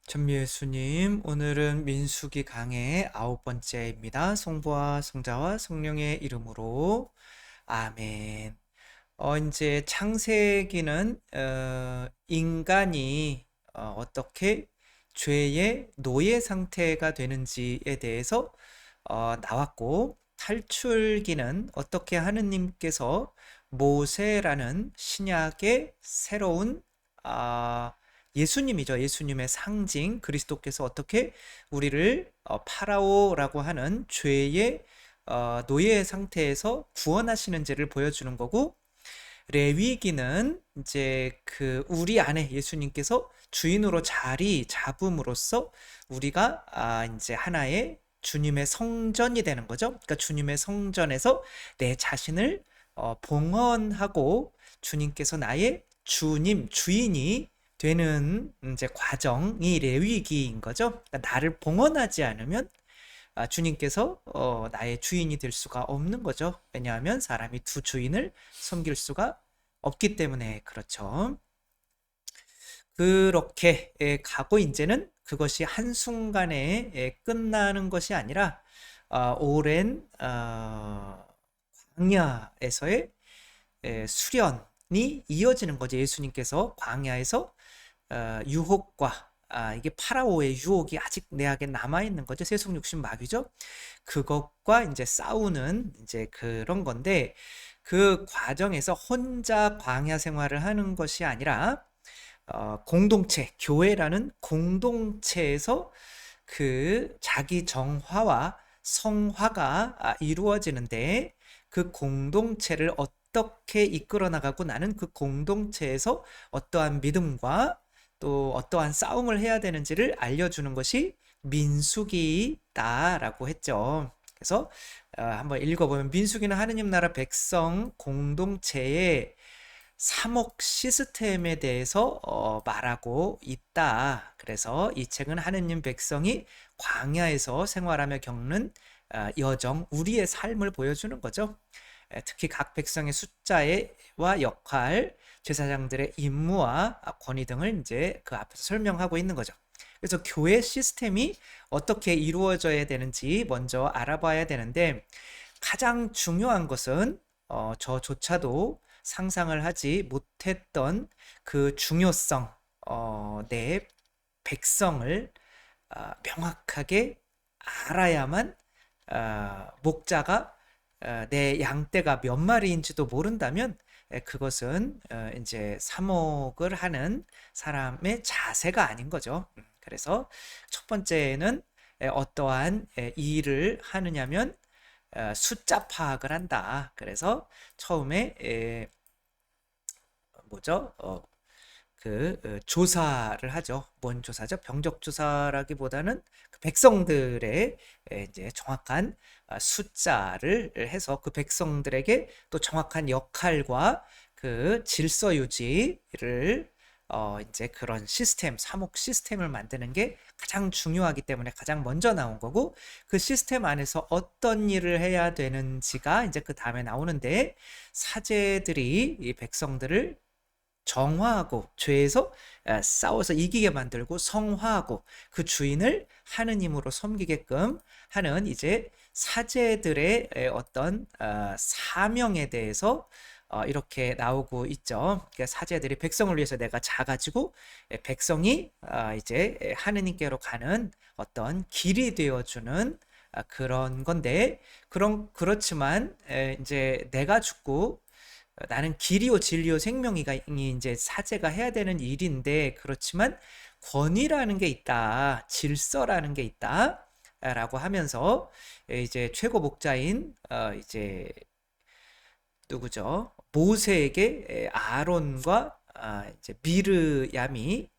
전미예수님, 오늘은 민수기 강의 9번째입니다. 성부와 성자와 성령의 이름으로 아멘. 이제 창세기는 인간이 어떻게 죄의 노예 상태가 되는지에 대해서 나왔고, 탈출기는 어떻게 하느님께서 모세라는 신약의 새로운 아, 예수님이죠. 예수님의 상징 그리스도께서 어떻게 우리를 파라오라고 하는 죄의 노예 상태에서 구원하시는지를 보여주는 거고, 레위기는 이제 그 우리 안에 예수님께서 주인으로 자리 잡음으로써 우리가 이제 하나의 주님의 성전이 되는 거죠. 그러니까 주님의 성전에서 내 자신을 봉헌하고 주님께서 나의 주님, 주인이 되는 이제 과정이 레위기인 거죠. 그러니까 나를 봉헌하지 않으면 주님께서 나의 주인이 될 수가 없는 거죠. 왜냐하면 사람이 두 주인을 섬길 수가 없기 때문에 그렇죠. 그렇게 가고 이제는 그것이 한순간에 끝나는 것이 아니라 오랜 광야에서의 수련이 이어지는 거죠. 예수님께서 광야에서 유혹과 이게 파라오의 유혹이 아직 내게 남아 있는 거죠. 세속 육신 마귀죠. 그것과 이제 싸우는 이제 그런 건데, 그 과정에서 혼자 광야 생활을 하는 것이 아니라 공동체, 교회라는 공동체에서 그 자기 정화와 성화가 이루어지는데, 그 공동체를 어떻게 이끌어 나가고 나는 그 공동체에서 어떠한 믿음과 또 어떠한 싸움을 해야 되는지를 알려주는 것이 민수기다라고 했죠. 그래서 한번 읽어보면, 민수기는 하느님 나라 백성 공동체의 삼옥 시스템에 대해서 말하고 있다. 그래서 이 책은 하느님 백성이 광야에서 생활하며 겪는 여정, 우리의 삶을 보여주는 거죠. 특히 각 백성의 숫자와 역할, 제사장들의 임무와 권위 등을 이제 그 앞에서 설명하고 있는 거죠. 그래서 교회 시스템이 어떻게 이루어져야 되는지 먼저 알아봐야 되는데, 가장 중요한 것은 저조차도 상상을 하지 못했던 그 중요성, 내 백성을 명확하게 알아야만, 목자가 내 양떼가 몇 마리인지도 모른다면 그것은 이제 사목을 하는 사람의 자세가 아닌 거죠. 그래서 첫 번째는 어떠한 일을 하느냐면 숫자 파악을 한다. 그래서 처음에 뭐죠? 조사를 하죠. 뭔 조사죠? 병적 조사라기보다는 그 백성들의 이제 정확한 숫자를 해서 그 백성들에게 또 정확한 역할과 그 질서 유지를 이제 그런 시스템, 사목 시스템을 만드는 게 가장 중요하기 때문에 가장 먼저 나온 거고, 그 시스템 안에서 어떤 일을 해야 되는지가 이제 그 다음에 나오는데, 사제들이 이 백성들을 정화하고 죄에서 싸워서 이기게 만들고 성화하고 그 주인을 하느님으로 섬기게끔 하는 이제 사제들의 어떤 사명에 대해서 이렇게 나오고 있죠. 그러니까 사제들이 백성을 위해서 내가 자가지고 백성이 이제 하느님께로 가는 어떤 길이 되어주는 그런 건데, 그렇지만 이제 내가 죽고 나는 길이요 진리요 생명이가 이제 사제가 해야 되는 일인데, 그렇지만 권위라는 게 있다, 질서라는 게 있다 라고 하면서 이제 최고 목자인 이제 누구죠? 모세에게 아론과 이제 미르얌이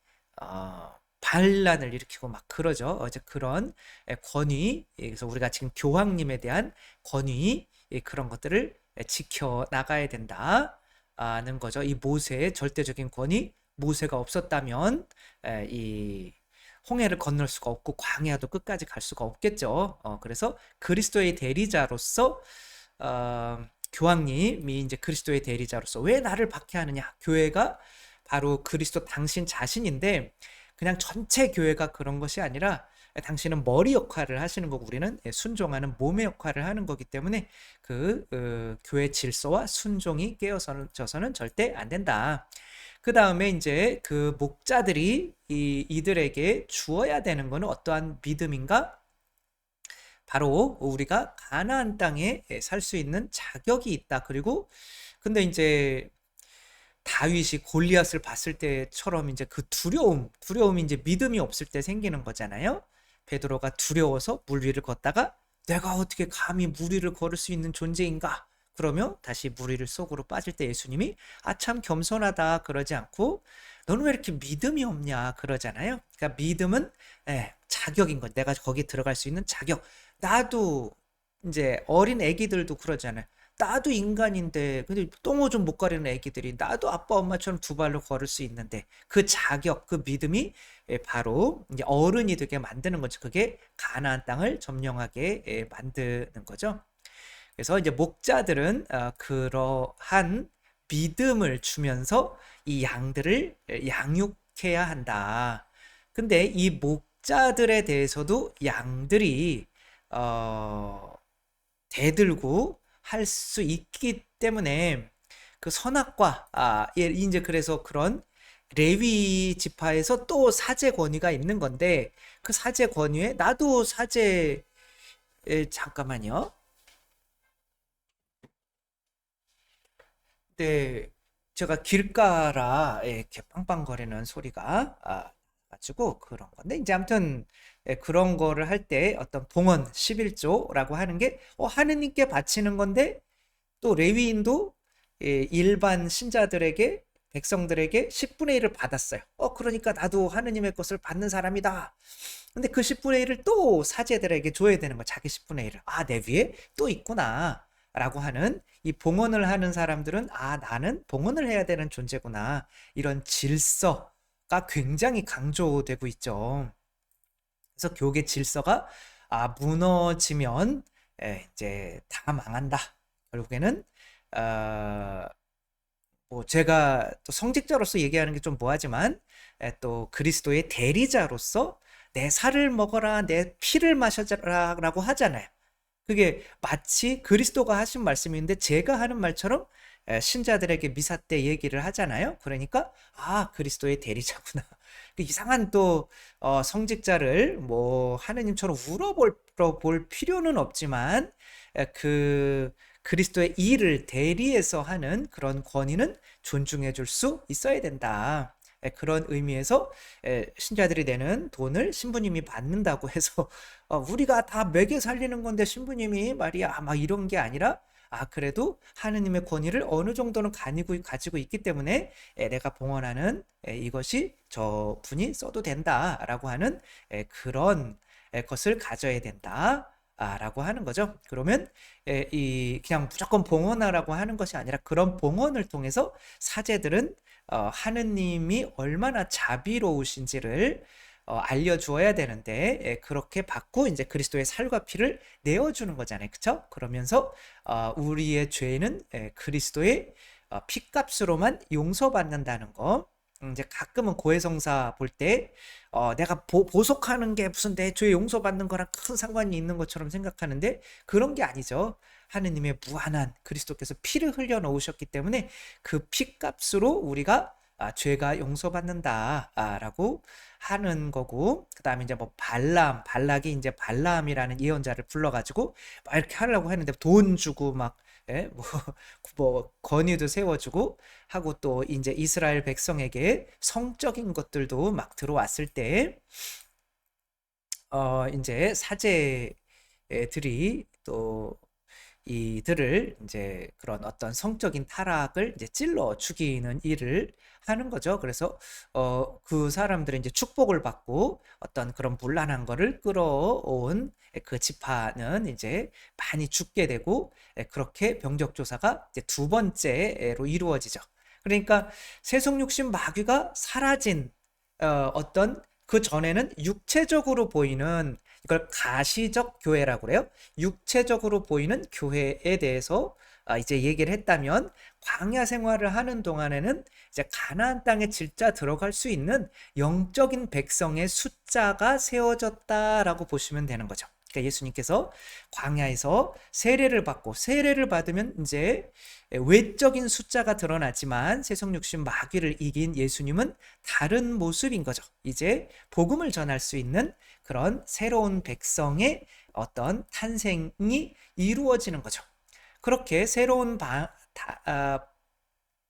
반란을 일으키고 막 그러죠. 이제 그런 권위, 그래서 우리가 지금 교황님에 대한 권위, 그런 것들을 지켜 나가야 된다는 거죠. 이 모세의 절대적인 권위, 모세가 없었다면 이 홍해를 건널 수가 없고 광야도 끝까지 갈 수가 없겠죠. 그래서 그리스도의 대리자로서 교황님이 이제 그리스도의 대리자로서 왜 나를 박해하느냐? 교회가 바로 그리스도 당신 자신인데, 그냥 전체 교회가 그런 것이 아니라 당신은 머리 역할을 하시는 거고 우리는 순종하는 몸의 역할을 하는 거기 때문에 교회 질서와 순종이 깨어져서는 절대 안 된다. 그 다음에 이제 그 목자들이 이들에게 주어야 되는 것은 어떠한 믿음인가? 바로 우리가 가나안 땅에 살 수 있는 자격이 있다. 그리고 근데 이제 다윗이 골리앗을 봤을 때처럼 이제 그 두려움이 이제 믿음이 없을 때 생기는 거잖아요. 베드로가 두려워서 물 위를 걷다가 내가 어떻게 감히 물 위를 걸을 수 있는 존재인가? 그러며 다시 물 위를 속으로 빠질 때 예수님이 참 겸손하다 그러지 않고 너는 왜 이렇게 믿음이 없냐 그러잖아요. 그러니까 믿음은 자격인 거. 내가 거기 들어갈 수 있는 자격. 나도 이제 어린 애기들도 그러잖아요. 나도 인간인데 근데 똥오줌 못 가리는 애기들이 나도 아빠 엄마처럼 두 발로 걸을 수 있는데 그 자격 그 믿음이 바로 이제 어른이 되게 만드는 거죠. 그게 가나안 땅을 점령하게 만드는 거죠. 그래서 이제 목자들은 그러한 믿음을 주면서 이 양들을 양육해야 한다. 근데 이 목자들에 대해서도 양들이 대들고 할 수 있기 때문에 그 선악과 이제 그래서 그런 레위 지파에서 또 사제 권위가 있는 건데 그 사제 권위에 나도 사제 잠깐만요. 네, 제가 길가라 이렇게 빵빵거리는 소리가 가지고 그런 건데 이제 아무튼 그런 거를 할 때 어떤 봉헌 11조라고 하는 게 하느님께 바치는 건데 또 레위인도 일반 신자들에게 백성들에게 10분의 1을 받았어요. 그러니까 나도 하느님의 것을 받는 사람이다. 근데 그 10분의 1을 또 사제들에게 줘야 되는 거 자기 10분의 1을. 내 위에 또 있구나. 라고 하는 이 봉헌을 하는 사람들은 나는 봉헌을 해야 되는 존재구나. 이런 질서가 굉장히 강조되고 있죠. 그래서 교계 질서가 무너지면 이제 다 망한다. 결국에는 뭐 제가 또 성직자로서 얘기하는 게 좀 뭐하지만 또 그리스도의 대리자로서 내 살을 먹어라 내 피를 마셔라라고 하잖아요. 그게 마치 그리스도가 하신 말씀인데 제가 하는 말처럼 신자들에게 미사 때 얘기를 하잖아요. 그러니까 그리스도의 대리자구나. 이상한 또 성직자를 뭐 하느님처럼 울어볼 필요는 없지만 그 그리스도의 일을 대리해서 하는 그런 권위는 존중해 줄 수 있어야 된다. 그런 의미에서 신자들이 내는 돈을 신부님이 받는다고 해서 우리가 다 매개 살리는 건데 신부님이 말이야 막 이런 게 아니라 그래도 하느님의 권위를 어느 정도는 가지고 있기 때문에 내가 봉헌하는 이것이 저 분이 써도 된다라고 하는 그런 것을 가져야 된다. 라고 하는 거죠. 그러면 그냥 무조건 봉헌하라고 하는 것이 아니라 그런 봉헌을 통해서 사제들은 하느님이 얼마나 자비로우신지를 알려주어야 되는데 그렇게 받고 이제 그리스도의 살과 피를 내어주는 거잖아요. 그쵸? 그러면서 우리의 죄는 그리스도의 피값으로만 용서받는다는 거. 이제 가끔은 고해성사 볼 때 내가 보속하는 게 무슨 내 죄 용서받는 거랑 큰 상관이 있는 것처럼 생각하는데 그런 게 아니죠. 하느님의 무한한 그리스도께서 피를 흘려 놓으셨기 때문에 그 피값으로 우리가 죄가 용서받는다라고 하는 거고 그 다음에 이제 뭐 발락이 이제 발람이라는 예언자를 불러가지고 막 이렇게 하려고 했는데 돈 주고 막 뭐 권위도 세워주고 하고 또 이제 이스라엘 백성에게 성적인 것들도 막 들어왔을 때 이제 사제들이 또 이들을 이제 그런 어떤 성적인 타락을 이제 찔러 죽이는 일을 하는 거죠. 그래서 그 사람들은 이제 축복을 받고 어떤 그런 문란한 거를 끌어온 그 지파는 이제 많이 죽게 되고 그렇게 병적 조사가 이제 두 번째로 이루어지죠. 그러니까 세속육신 마귀가 사라진 어떤 그 전에는 육체적으로 보이는 이걸 가시적 교회라고 그래요. 육체적으로 보이는 교회에 대해서 이제 얘기를 했다면 광야 생활을 하는 동안에는 이제 가나안 땅에 진짜 들어갈 수 있는 영적인 백성의 숫자가 세워졌다라고 보시면 되는 거죠. 그러니까 예수님께서 광야에서 세례를 받고 세례를 받으면 이제 외적인 숫자가 드러나지만 세속육신 마귀를 이긴 예수님은 다른 모습인 거죠. 이제 복음을 전할 수 있는 그런 새로운 백성의 어떤 탄생이 이루어지는 거죠. 그렇게 새로운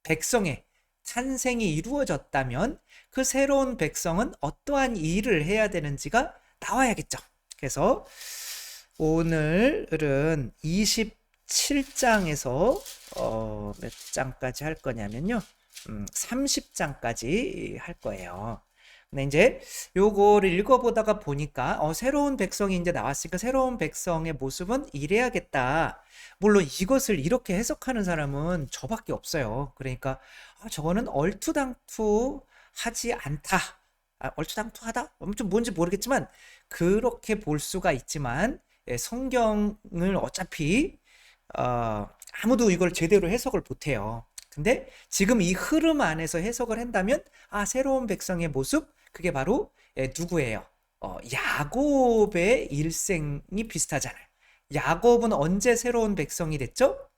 백성의 탄생이 이루어졌다면 그 새로운 백성은 어떠한 일을 해야 되는지가 나와야겠죠. 그래서 오늘은 27장에서 몇 장까지 할 거냐면요. 30장까지 할 거예요. 근데 이제 요거를 읽어보다가 보니까 새로운 백성이 이제 나왔으니까 새로운 백성의 모습은 이래야겠다. 물론 이것을 이렇게 해석하는 사람은 저밖에 없어요. 그러니까 저거는 얼토당토하지 않다. 얼토당토하다? 아무튼 뭔지 모르겠지만 그렇게 볼 수가 있지만 성경을 어차피 아무도 이걸 제대로 해석을 못해요. 근데 지금 이 흐름 안에서 해석을 한다면 새로운 백성의 모습, 그게 바로 누구예요? 야곱의 일생이 비슷하잖아요. 야곱은 언제 새로운 백성이 됐죠?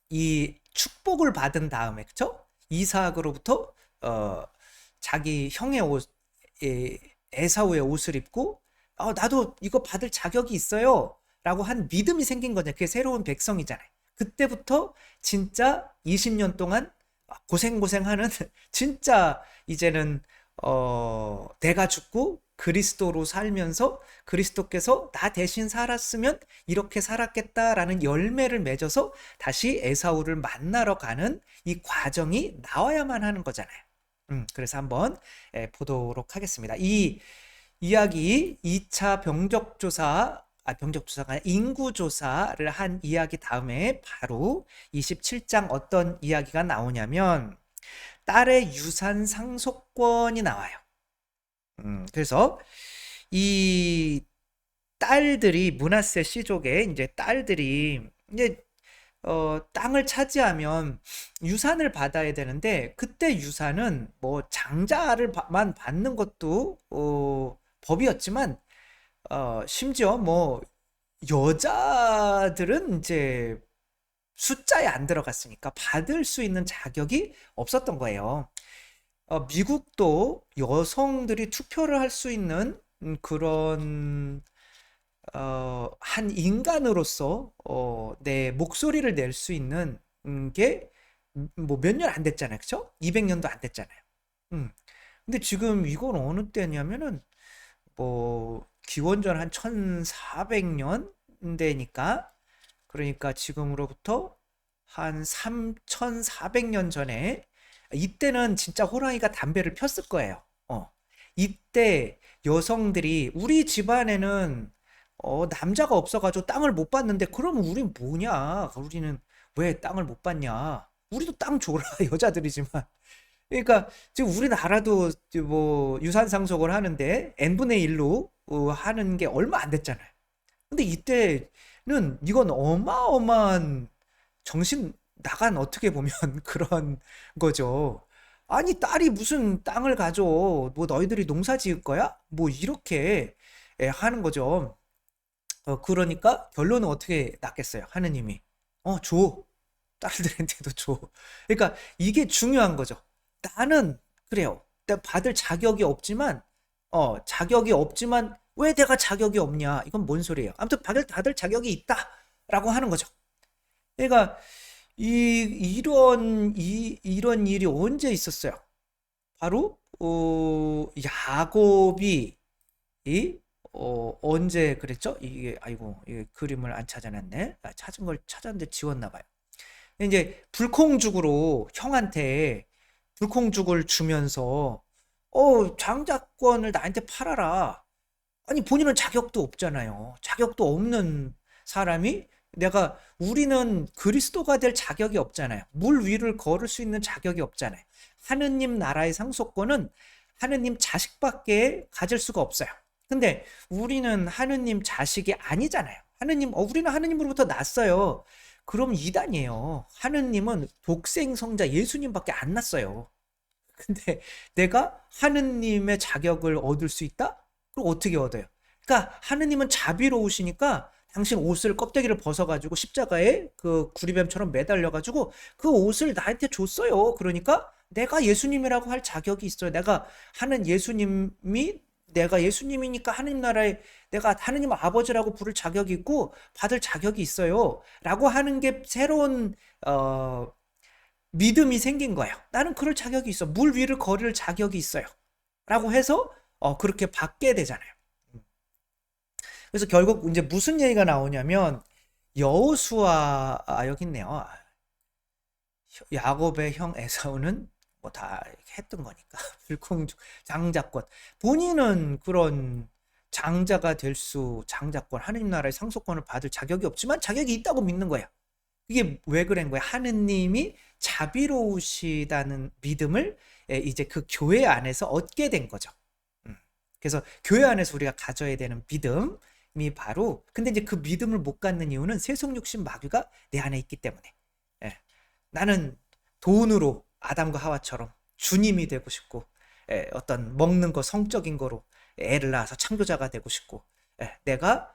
이 축복을 받은 다음에, 그쵸? 이삭으로부터 자기 형의 옷, 에사우의 옷을 입고 나도 이거 받을 자격이 있어요 라고 한 믿음이 생긴 거잖아요. 그게 새로운 백성이잖아요. 그때부터 진짜 20년 동안 고생하는 진짜 이제는 내가 죽고 그리스도로 살면서 그리스도께서 나 대신 살았으면 이렇게 살았겠다라는 열매를 맺어서 다시 에사우를 만나러 가는 이 과정이 나와야만 하는 거잖아요. 그래서 한번 보도록 하겠습니다. 이 이야기 2차 병적조사가 아니라 인구조사를 한 이야기 다음에 바로 27장 어떤 이야기가 나오냐면 딸의 유산 상속권이 나와요. 그래서 이 딸들이 므낫세 씨족의 이제 딸들이 이제 땅을 차지하면 유산을 받아야 되는데 그때 유산은 뭐 장자를만 받는 것도 법이었지만 심지어 뭐 여자들은 이제 숫자에 안 들어갔으니까 받을 수 있는 자격이 없었던 거예요. 미국도 여성들이 투표를 할 수 있는 그런 한 인간으로서 내 목소리를 낼 수 있는 게 뭐 몇 년 안 됐잖아요. 그쵸? 200년도 안 됐잖아요. 근데 지금 이건 어느 때냐면은 뭐 기원전 한 1400년대니까 그러니까 지금으로부터 한 3400년 전에 이때는 진짜 호랑이가 담배를 폈을 거예요. 이때 여성들이 우리 집안에는 남자가 없어가지고 땅을 못 받는데 그러면 우린 뭐냐? 우리는 왜 땅을 못 받냐? 우리도 땅 줘라 여자들이지만. 그러니까 지금 우리나라도 뭐 유산 상속을 하는데 n분의 1로 하는 게 얼마 안 됐잖아요. 근데 이때는 이건 어마어마한 정신 나간 어떻게 보면 그런 거죠. 아니 딸이 무슨 땅을 가져? 뭐 너희들이 농사 지을 거야? 뭐 이렇게 하는 거죠. 그러니까 결론은 어떻게 났겠어요? 하느님이 줘. 딸들한테도 줘. 그러니까 이게 중요한 거죠. 나는 그래요. 내가 받을 자격이 없지만 왜 내가 자격이 없냐? 이건 뭔 소리예요? 아무튼 받을 자격이 있다라고 하는 거죠. 그러니까 이런 일이 언제 있었어요? 바로 야곱이 언제 그랬죠? 이게 이게 그림을 안 찾아놨네. 찾은 걸 찾았는데 지웠나 봐요. 이제 불콩죽으로 형한테 불콩죽을 주면서 장자권을 나한테 팔아라. 아니 본인은 자격도 없잖아요. 자격도 없는 사람이 우리는 그리스도가 될 자격이 없잖아요. 물 위를 걸을 수 있는 자격이 없잖아요. 하느님 나라의 상속권은 하느님 자식밖에 가질 수가 없어요. 근데 우리는 하느님 자식이 아니잖아요. 우리는 하느님으로부터 났어요. 그럼 이단이에요. 하느님은 독생 성자 예수님밖에 안 났어요. 근데 내가 하느님의 자격을 얻을 수 있다? 그럼 어떻게 얻어요? 그러니까 하느님은 자비로우시니까 당신 옷을 껍데기를 벗어가지고 십자가에 그 구리뱀처럼 매달려가지고 그 옷을 나한테 줬어요. 그러니까 내가 예수님이라고 할 자격이 있어요. 내가 하는 예수님이 내가 예수님이니까 하느님 나라에 내가 하느님 아버지라고 부를 자격이 있고 받을 자격이 있어요. 라고 하는 게 새로운 믿음이 생긴 거예요. 나는 그럴 자격이 있어. 물 위를 걸을 자격이 있어요. 라고 해서 그렇게 받게 되잖아요. 그래서 결국 이제 무슨 얘기가 나오냐면 여호수아 여기 있네요. 야곱의 형 에사우는 뭐 다 했던 거니까 불공주 장자권 본인은 그런 장자가 될 수 장자권 하느님 나라의 상속권을 받을 자격이 없지만 자격이 있다고 믿는 거야. 이게 왜 그런 거야? 하느님이 자비로우시다는 믿음을 이제 그 교회 안에서 얻게 된 거죠. 그래서 교회 안에서 우리가 가져야 되는 믿음이 바로 근데 이제 그 믿음을 못 갖는 이유는 세속 육신 마귀가 내 안에 있기 때문에 나는 돈으로 아담과 하와처럼 주님이 되고 싶고 어떤 먹는 거 성적인 거로 애를 낳아서 창조자가 되고 싶고 내가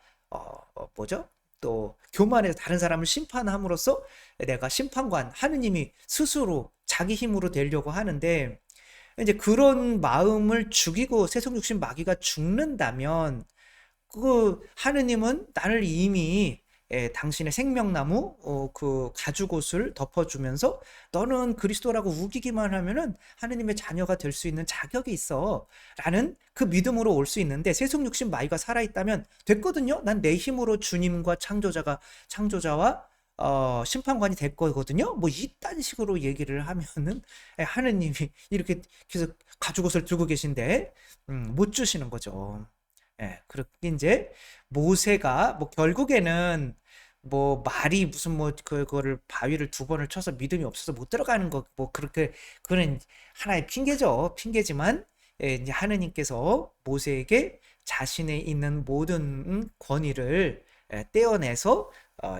뭐죠? 또 교만해서 다른 사람을 심판함으로써 내가 심판관 하느님이 스스로 자기 힘으로 되려고 하는데 이제 그런 마음을 죽이고 세속 육신 마귀가 죽는다면 그 하느님은 나를 이미 당신의 생명나무 그 가죽옷을 덮어주면서 너는 그리스도라고 우기기만 하면은 하느님의 자녀가 될 수 있는 자격이 있어 라는 그 믿음으로 올 수 있는데 세속 육신 마귀가 살아있다면 됐거든요. 난 내 힘으로 주님과 창조자와 심판관이 될 거거든요. 뭐 이딴 식으로 얘기를 하면은 하느님이 이렇게 계속 가죽옷을 들고 계신데 못 주시는 거죠. 그렇게 이제 모세가 뭐 결국에는 뭐 말이 무슨 뭐 그거를 바위를 2번을 쳐서 믿음이 없어서 못 들어가는 거 뭐 그렇게 그거는 하나의 핑계죠. 핑계지만 이제 하느님께서 모세에게 자신의 있는 모든 권위를 떼어내서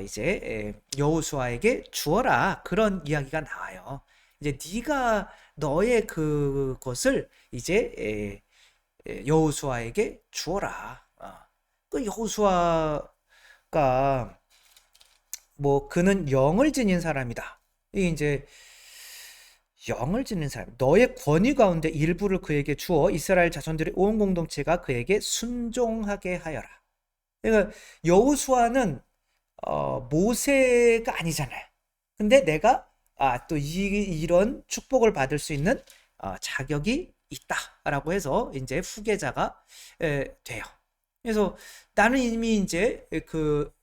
이제 여호수아에게 주어라 그런 이야기가 나와요. 이제 네가 너의 그것을 이제 여호수아에게 주어라. 그 여호수아가 뭐 그는 영을 지닌 사람이다. 이 이제 영을 지닌 사람. 너의 권위 가운데 일부를 그에게 주어 이스라엘 자손들의 온 공동체가 그에게 순종하게 하여라. 그러니까 여호수아는 모세가 아니잖아요. 근데 내가 또 이런 축복을 받을 수 있는 자격이 있다라고 해서 이제 후계자가 돼요. 그래서 나는 이미 이제 그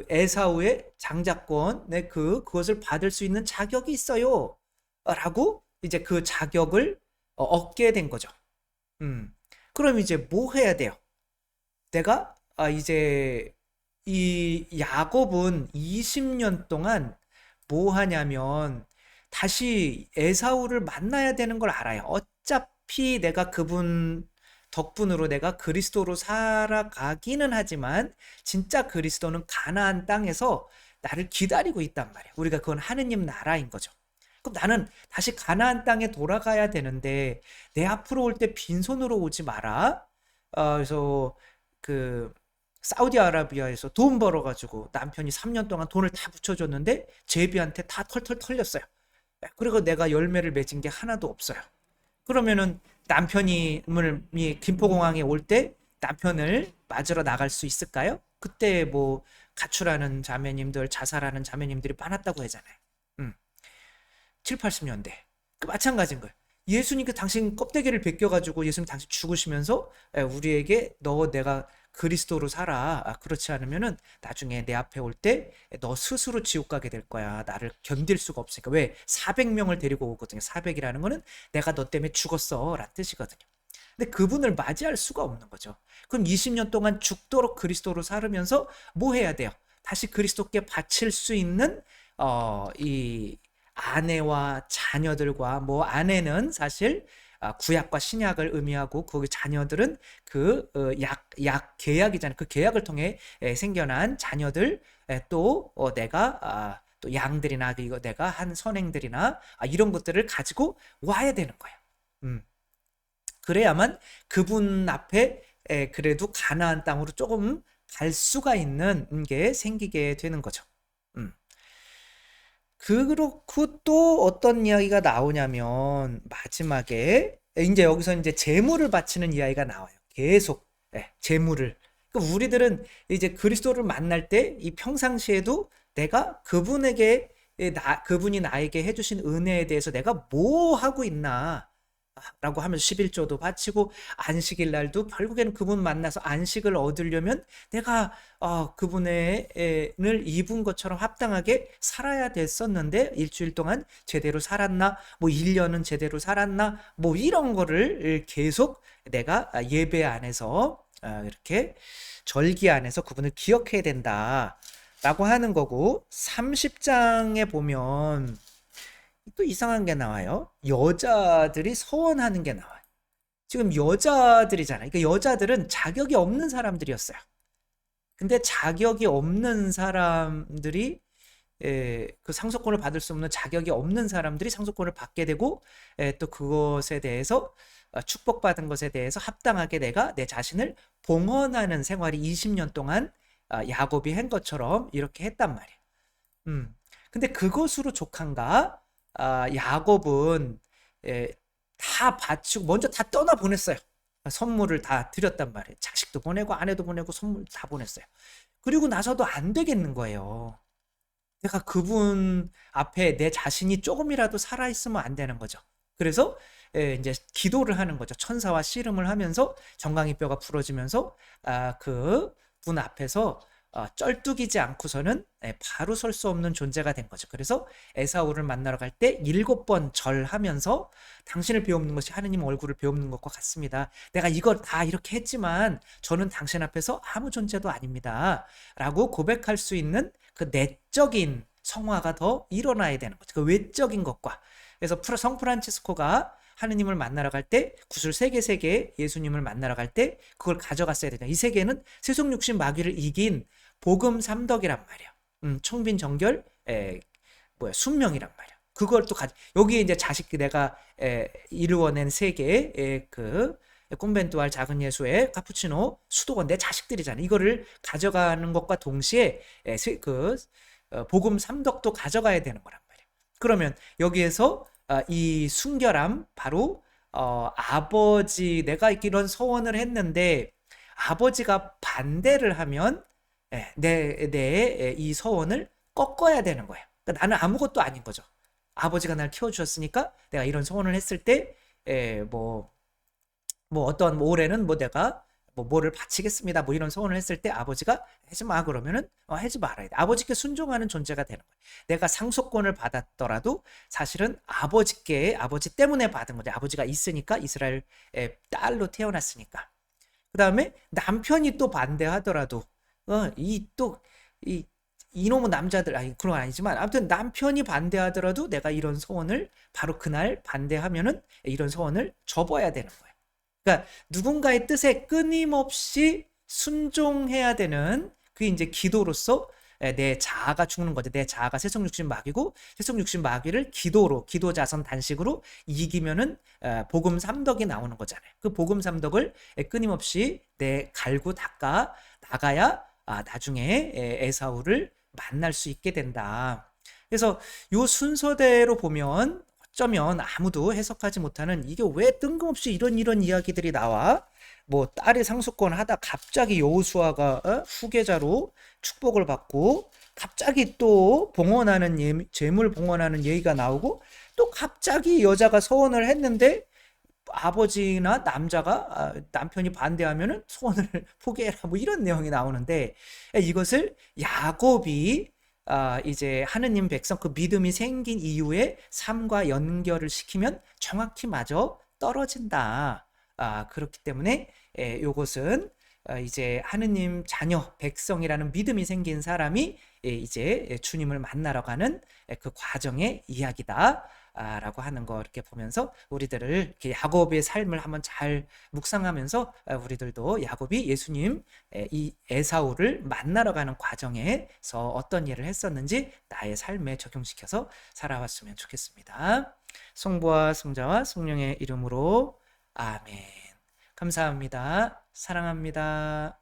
에사우의 장자권의 그것을 받을 수 있는 자격이 있어요. 라고 이제 그 자격을 얻게 된 거죠. 그럼 이제 뭐 해야 돼요? 내가 이제 이 야곱은 20년 동안 뭐 하냐면 다시 에사우를 만나야 되는 걸 알아요. 어차피 내가 그분 덕분으로 내가 그리스도로 살아가기는 하지만 진짜 그리스도는 가나안 땅에서 나를 기다리고 있단 말이에요. 우리가 그건 하느님 나라인 거죠. 그럼 나는 다시 가나안 땅에 돌아가야 되는데 내 앞으로 올 때 빈손으로 오지 마라. 그래서 그 사우디아라비아에서 돈 벌어가지고 남편이 3년 동안 돈을 다 붙여줬는데 제비한테 다 털털 털렸어요. 그리고 내가 열매를 맺은 게 하나도 없어요. 그러면은 남편이 김포공항에 올 때 남편을 맞으러 나갈 수 있을까요? 그때 뭐 가출하는 자매님들, 자살하는 자매님들이 많았다고 하잖아요. 7, 80년대. 그 마찬가지인 거예요. 예수님 그 당신 껍데기를 벗겨가지고 예수님 당신 죽으시면서 우리에게 내가 그리스도로 살아. 그렇지 않으면은 나중에 내 앞에 올 때 너 스스로 지옥 가게 될 거야. 나를 견딜 수가 없으니까. 왜? 400명을 데리고 오거든요. 400이라는 거는 내가 너 때문에 죽었어 라는 뜻이거든요. 근데 그분을 맞이할 수가 없는 거죠. 그럼 20년 동안 죽도록 그리스도로 살으면서 뭐 해야 돼요? 다시 그리스도께 바칠 수 있는 이 아내와 자녀들과 뭐 아내는 사실 구약과 신약을 의미하고 그 자녀들은 그 계약이잖아요. 그 계약을 통해 생겨난 자녀들 또 내가 또 양들이나 이거 내가 한 선행들이나 이런 것들을 가지고 와야 되는 거예요. 그래야만 그분 앞에 그래도 가나안 땅으로 조금 갈 수가 있는 게 생기게 되는 거죠. 그렇고 또 어떤 이야기가 나오냐면 마지막에 이제 여기서 이제 제물을 바치는 이야기가 나와요. 계속 제물을. 그러니까 우리들은 이제 그리스도를 만날 때 이 평상시에도 내가 그분에게 그분이 나에게 해주신 은혜에 대해서 내가 뭐 하고 있나 라고 하면서 11조도 바치고 안식일 날도 결국에는 그분 만나서 안식을 얻으려면 내가 그분을 입은 것처럼 합당하게 살아야 됐었는데 일주일 동안 제대로 살았나, 뭐 1년은 제대로 살았나, 뭐 이런 거를 계속 내가 예배 안에서 이렇게 절기 안에서 그분을 기억해야 된다 라고 하는 거고, 30장에 보면 또 이상한 게 나와요. 여자들이 서원하는 게 나와요. 지금 여자들이잖아요. 그러니까 여자들은 자격이 없는 사람들이었어요. 근데 자격이 없는 사람들이 그 상속권을 받을 수 없는 자격이 없는 사람들이 상속권을 받게 되고, 또 그것에 대해서 축복받은 것에 대해서 합당하게 내가 내 자신을 봉헌하는 생활이 20년 동안 야곱이 한 것처럼 이렇게 했단 말이에요. 근데 그것으로 족한가? 야곱은 다 바치고 먼저 다 떠나 보냈어요. 선물을 다 드렸단 말이에요. 자식도 보내고 아내도 보내고 선물 다 보냈어요. 그리고 나서도 안 되겠는 거예요. 내가 그분 앞에 내 자신이 조금이라도 살아있으면 안 되는 거죠. 그래서 이제 기도를 하는 거죠. 천사와 씨름을 하면서 정강이 뼈가 부러지면서 그분 앞에서 쩔뚝이지 않고서는 바로 설 수 없는 존재가 된 거죠. 그래서 에사우를 만나러 갈 때 7번 절하면서 당신을 배우는 것이 하느님 얼굴을 배우는 것과 같습니다. 내가 이걸 다 이렇게 했지만 저는 당신 앞에서 아무 존재도 아닙니다. 라고 고백할 수 있는 그 내적인 성화가 더 일어나야 되는 거죠. 그 외적인 것과. 그래서 성 프란치스코가 하느님을 만나러 갈 때 구슬 3개 예수님을 만나러 갈 때 그걸 가져갔어야 되냐. 이 3개는 세속 육신 마귀를 이긴 복음 3덕이란 말이야. 청빈 정결 순명이란 말이야. 그걸 또 여기에 이제 자식 내가 이루어낸 3개의 그 콘벤투알 작은 예수의 카푸치노 수도원 내 자식들이잖아. 이거를 가져가는 것과 동시에 복음 3덕도 가져가야 되는 거란 말이야. 그러면 여기에서 이 순결함 바로 아버지 내가 이런 서원을 했는데 아버지가 반대를 하면 내 이 서원을 꺾어야 되는 거예요. 그러니까 나는 아무것도 아닌 거죠. 아버지가 날 키워주셨으니까 내가 이런 서원을 했을 때 어떤 올해는 내가 뭐를 바치겠습니다. 뭐 이런 소원을 했을 때 아버지가 하지 마 그러면은 하지 말아야 돼. 아버지께 순종하는 존재가 되는 거예요. 내가 상속권을 받았더라도 사실은 아버지 때문에 받은 거죠. 아버지가 있으니까 이스라엘 딸로 태어났으니까. 그 다음에 남편이 또 반대하더라도 이놈의 남자들 그런 건 아니지만 아무튼 남편이 반대하더라도 내가 이런 소원을 바로 그날 반대하면은 이런 소원을 접어야 되는 거예요. 그러니까 누군가의 뜻에 끊임없이 순종해야 되는 그게 이제 기도로서 내 자아가 죽는 거죠. 내 자아가 세속 육신 마귀고 세속 육신 마귀를 기도 자선 단식으로 이기면은 복음 3덕이 나오는 거잖아요. 그 복음 3덕을 끊임없이 내 갈고 닦아 나가야 나중에 에사우를 만날 수 있게 된다. 그래서 요 순서대로 보면 어쩌면 아무도 해석하지 못하는 이게 왜 뜬금없이 이런 이야기들이 나와? 딸의 상속권 하다 갑자기 여호수아가 후계자로 축복을 받고 갑자기 또 봉헌하는 재물 봉헌하는 얘기가 나오고 또 갑자기 여자가 서원을 했는데 아버지나 남자가 남편이 반대하면은 소원을 포기해라 뭐 이런 내용이 나오는데 이것을 야곱이 이제 하느님 백성 그 믿음이 생긴 이후에 삶과 연결을 시키면 정확히 맞아 떨어진다. 그렇기 때문에 요것은 이제 하느님 자녀 백성이라는 믿음이 생긴 사람이 이제 주님을 만나러 가는 그 과정의 이야기다 라고 하는 거 이렇게 보면서 우리들을 이렇게 야곱의 삶을 한번 잘 묵상하면서 우리들도 야곱이 예수님 이 에사우를 만나러 가는 과정에서 어떤 일을 했었는지 나의 삶에 적용시켜서 살아왔으면 좋겠습니다. 성부와 성자와 성령의 이름으로 아멘. 감사합니다. 사랑합니다.